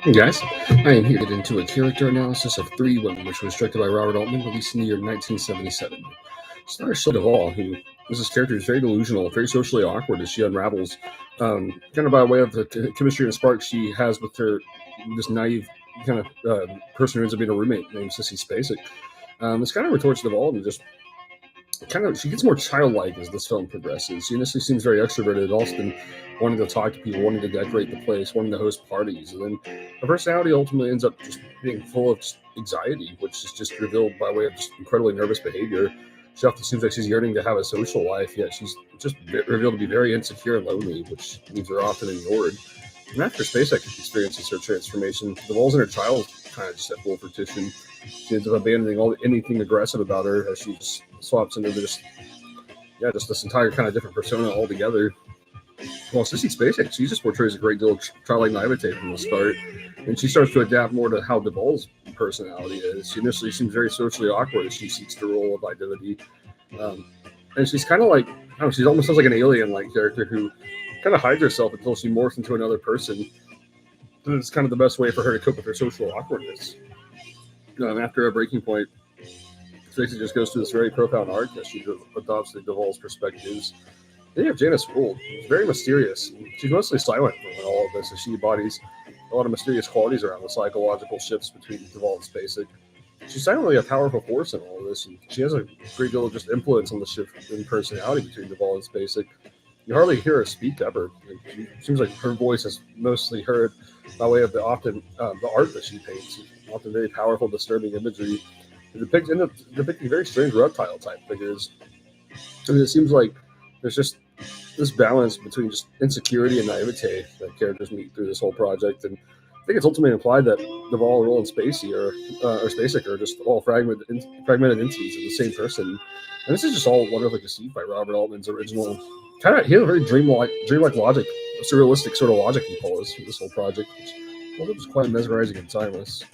Hey guys, I am here to get into a character analysis of Three Women, which was directed by Robert Altman, released in the year 1977. Stars Shelley Duvall, who is this character who's very delusional, very socially awkward as she unravels, kind of by way of the chemistry and spark she has with her this naive kind of person who ends up being a roommate named Sissy Spacek. It's kind of retorts Duvall and just kind of she gets more childlike as this film progresses. She initially seems very extroverted, often wanting to talk to people, wanting to decorate the place, wanting to host parties, and then her personality ultimately ends up just being full of just anxiety, which is just revealed by way of just incredibly nervous behavior. She often seems like she's yearning to have a social life, yet she's just revealed to be very insecure and lonely, which leaves her often ignored. And after SpaceX experiences her transformation, the walls in her child kind of just at full fruition. She ends up abandoning anything aggressive about her as she just swaps into just this entire kind of different persona altogether. Well, Sissy Spacek, she just portrays a great deal of childlike naivete from the start, and she starts to adapt more to how Duvall's personality is. She initially seems very socially awkward as she seeks the role of identity, and she's kind of like, I don't know, she almost sounds like an alien-like character who kind of hides herself until she morphs into another person. And it's kind of the best way for her to cope with her social awkwardness. After a breaking point, Spacek just goes through this very profound arc as she adopts the Duvall's perspectives. Then you have Janice Gould, who's very mysterious. She's mostly silent in all of this as she embodies a lot of mysterious qualities around the psychological shifts between Duvall and Spacek. She's silently a powerful force in all of this, and she has a great deal of just influence on the shift in personality between Duvall and Spacek. You hardly hear her speak ever. She seems like her voice is mostly heard by way of the art that she paints, often very powerful, disturbing imagery. It ends up depicting very strange reptile type figures. I mean, it seems like there's just this balance between just insecurity and naivete that characters meet through this whole project, and I think it's ultimately implied that Duvall, Roll, and Spacek are just all fragmented entities of the same person. And this is just all wonderfully conceived by Robert Altman's original. He has a very dreamlike logic, surrealistic sort of logic he follows through this whole project, which was quite mesmerizing and timeless.